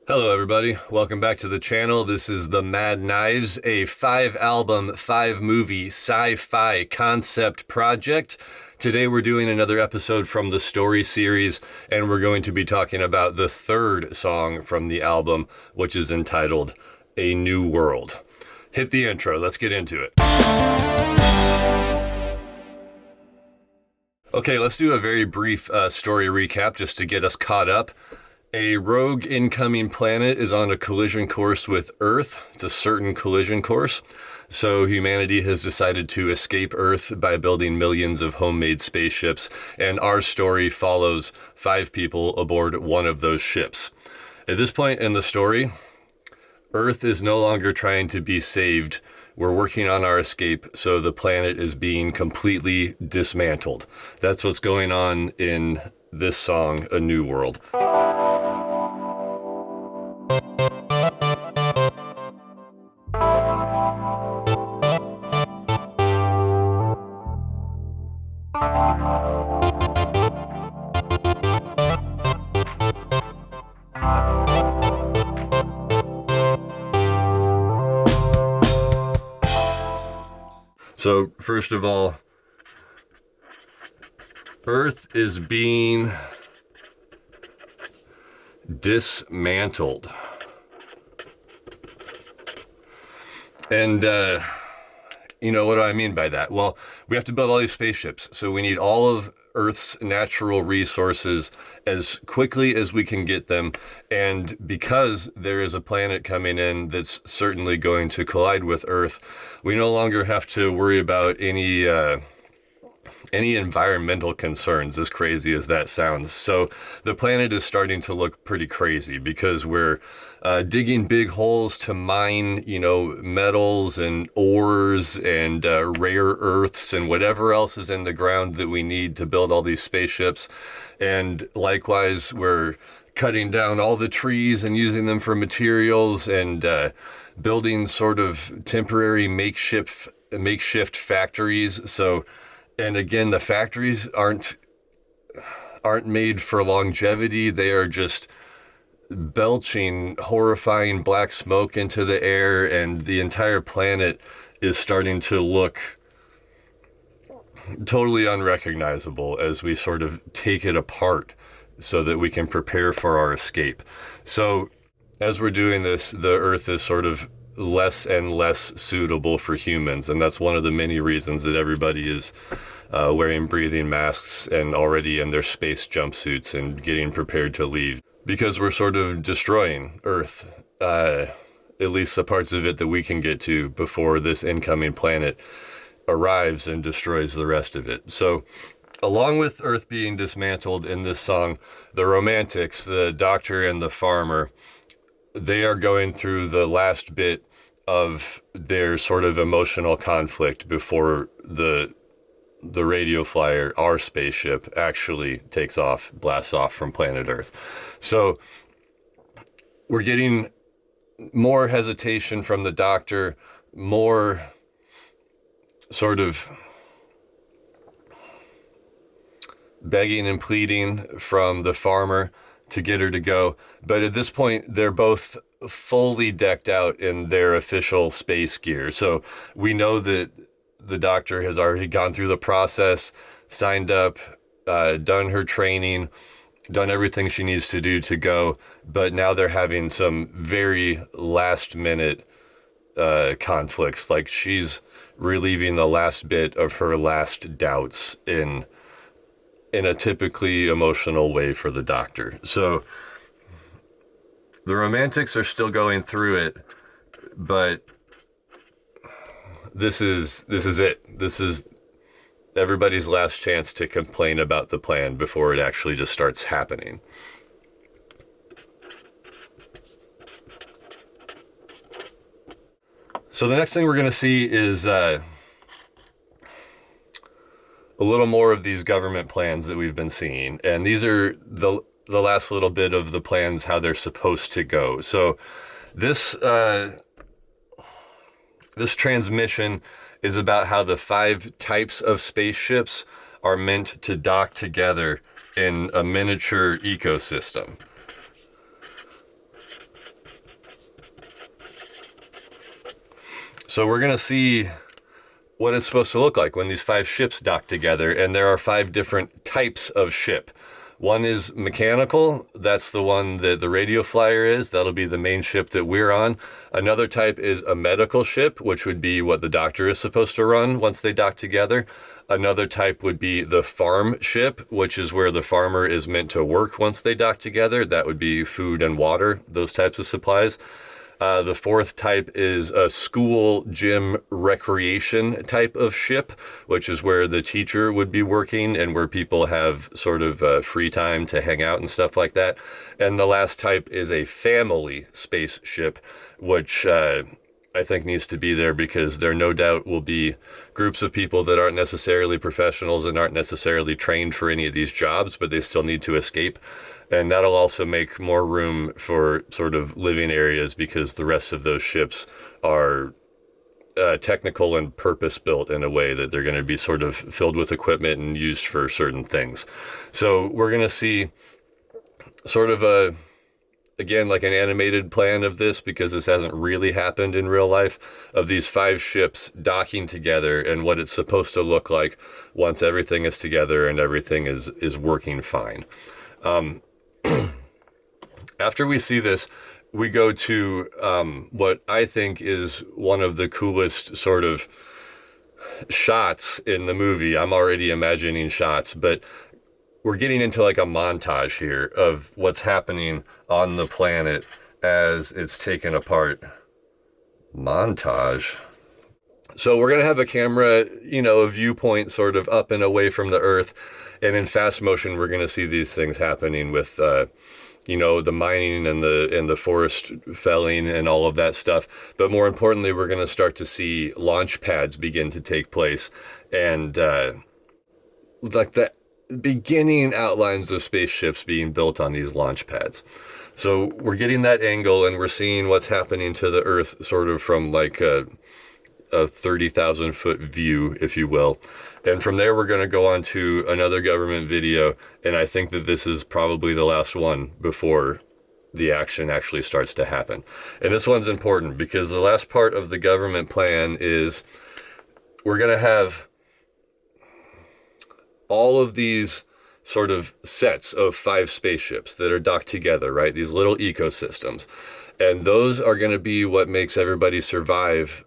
Hello, everybody. Welcome back to the channel. This is The Mad Knives, a 5-album, 5-movie sci-fi concept project. Today we're doing another episode from the story series, and we're going to be talking about the third song from the album, which is entitled A New World. Hit the intro. Let's get into it. Okay, let's do a very brief story recap just to get us caught up. A rogue incoming planet is on a collision course with Earth. It's a certain collision course. So humanity has decided to escape Earth by building millions of homemade spaceships, and our story follows 5 people aboard one of those ships. At this point in the story, Earth is no longer trying to be saved. We're working on our escape, so the planet is being completely dismantled. That's what's going on in this song, A New World. So, first of all, Earth is being dismantled. And, what do I mean by that? Well, we have to build all these spaceships. So we need all of Earth's natural resources as quickly as we can get them. And because there is a planet coming in that's certainly going to collide with Earth, we no longer have to worry about any environmental concerns, as crazy as that sounds. So the planet is starting to look pretty crazy because we're digging big holes to mine, metals and ores and rare earths and whatever else is in the ground that we need to build all these spaceships. And likewise, we're cutting down all the trees and using them for materials and building sort of temporary makeshift factories. So, and again, the factories aren't made for longevity. They are just belching horrifying black smoke into the air, and the entire planet is starting to look totally unrecognizable as we sort of take it apart so that we can prepare for our escape. So as we're doing this, the Earth is sort of less and less suitable for humans, and that's one of the many reasons that everybody is wearing breathing masks and already in their space jumpsuits and getting prepared to leave, because we're sort of destroying Earth, at least the parts of it that we can get to before this incoming planet arrives and destroys the rest of it. So along with Earth being dismantled in this song, the romantics, the doctor and the farmer, they are going through the last bit of their sort of emotional conflict before the radio flyer, our spaceship, actually takes off, blasts off from planet Earth. So we're getting more hesitation from the doctor, more sort of begging and pleading from the farmer to get her to go. But at this point, they're both fully decked out in their official space gear. So we know that the doctor has already gone through the process, signed up, done her training, done everything she needs to do to go. But now they're having some very last minute conflicts. Like, she's relieving the last bit of her last doubts in a typically emotional way for the doctor. So the romantics are still going through it, but this is it. This is everybody's last chance to complain about the plan before it actually just starts happening. So the next thing we're going to see is a little more of these government plans that we've been seeing. And these are the last little bit of the plans, how they're supposed to go. So this transmission is about how the 5 types of spaceships are meant to dock together in a miniature ecosystem. So we're going to see what it's supposed to look like when these 5 ships dock together. And there are 5 different types of ship. One is mechanical. That's the one that the radio flyer is. That'll be the main ship that we're on. Another type is a medical ship, which would be what the doctor is supposed to run once they dock together. Another type would be the farm ship, which is where the farmer is meant to work once they dock together. That would be food and water, those types of supplies. The 4th type is a school, gym, recreation type of ship, which is where the teacher would be working and where people have sort of free time to hang out and stuff like that. And the last type is a family spaceship, which I think needs to be there because there no doubt will be groups of people that aren't necessarily professionals and aren't necessarily trained for any of these jobs, but they still need to escape. And that'll also make more room for sort of living areas because the rest of those ships are technical and purpose-built in a way that they're going to be sort of filled with equipment and used for certain things. So we're going to see sort of again, like an animated plan of this, because this hasn't really happened in real life, of these 5 ships docking together and what it's supposed to look like once everything is together and everything is working fine. After we see this, we go to what I think is one of the coolest sort of shots in the movie. I'm already imagining shots, but we're getting into like a montage here of what's happening on the planet as it's taken apart. Montage. So we're going to have a camera, a viewpoint sort of up and away from the Earth. And in fast motion, we're going to see these things happening with, the mining and the forest felling and all of that stuff. But more importantly, we're going to start to see launch pads begin to take place. And like the beginning outlines of spaceships being built on these launch pads. So we're getting that angle and we're seeing what's happening to the Earth sort of from like a 30,000 foot view, if you will. And from there, we're going to go on to another government video. And I think that this is probably the last one before the action actually starts to happen. And this one's important because the last part of the government plan is we're going to have all of these sort of sets of 5 spaceships that are docked together, right? These little ecosystems. And those are going to be what makes everybody survive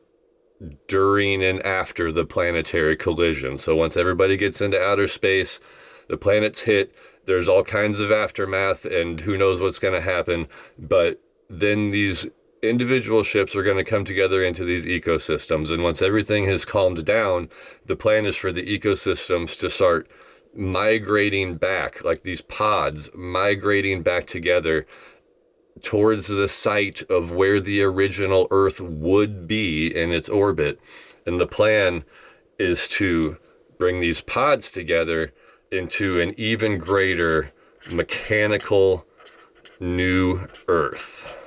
during and after the planetary collision. So once everybody gets into outer space, the planet's hit, there's all kinds of aftermath and who knows what's going to happen. But then these individual ships are going to come together into these ecosystems. And once everything has calmed down, the plan is for the ecosystems to start migrating back, like these pods migrating back together towards the site of where the original Earth would be in its orbit. And the plan is to bring these pods together into an even greater mechanical new Earth.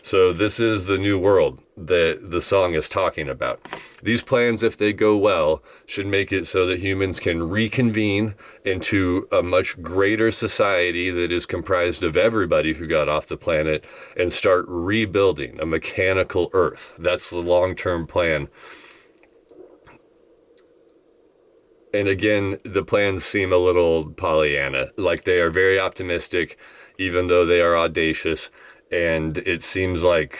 So this is the new world that the song is talking about. These plans, if they go well, should make it so that humans can reconvene into a much greater society that is comprised of everybody who got off the planet and start rebuilding a mechanical Earth. That's the long-term plan. And again, the plans seem a little Pollyanna, like they are very optimistic, even though they are audacious. And it seems like,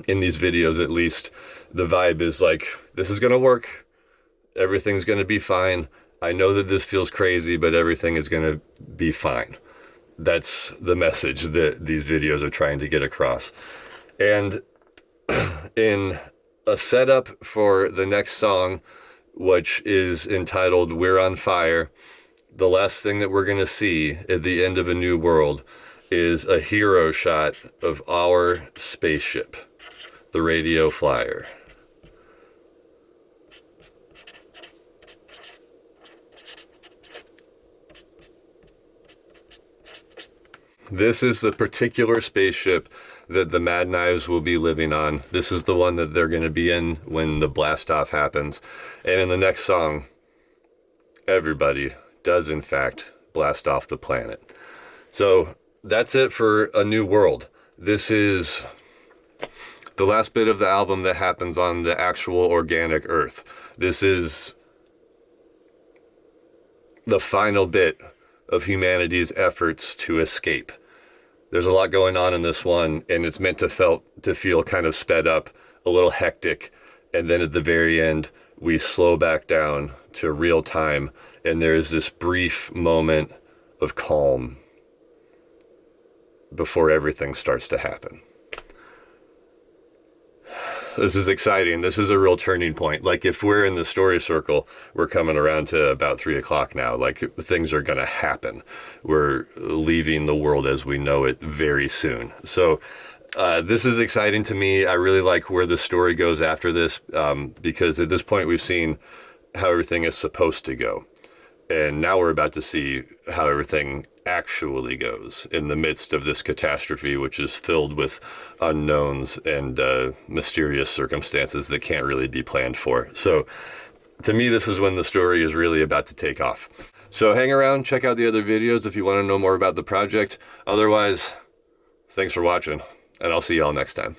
in these videos at least, the vibe is like, this is going to work. Everything's going to be fine. I know that this feels crazy, but everything is going to be fine. That's the message that these videos are trying to get across. And in a setup for the next song, which is entitled We're on Fire, the last thing that we're going to see at the end of A New World is a hero shot of our spaceship, the Radio Flyer. This is the particular spaceship that the Mad Knives will be living on. This is the one that they're going to be in when the blast off happens. And in the next song, everybody does in fact blast off the planet. So that's it for A New World. This is the last bit of the album that happens on the actual organic Earth. This is the final bit of humanity's efforts to escape. There's a lot going on in this one, and it's meant to feel kind of sped up, a little hectic, and then at the very end, we slow back down to real time, and there's this brief moment of calm before everything starts to happen. This is exciting. This is a real turning point. Like, if we're in the story circle, we're coming around to about 3 o'clock now. Like, things are going to happen. We're leaving the world as we know it very soon. So this is exciting to me. I really like where the story goes after this, because at this point we've seen how everything is supposed to go. And now we're about to see how everything actually goes in the midst of this catastrophe, which is filled with unknowns and mysterious circumstances that can't really be planned for. So to me, this is when the story is really about to take off. So hang around, check out the other videos if you want to know more about the project. Otherwise, thanks for watching, and I'll see y'all next time.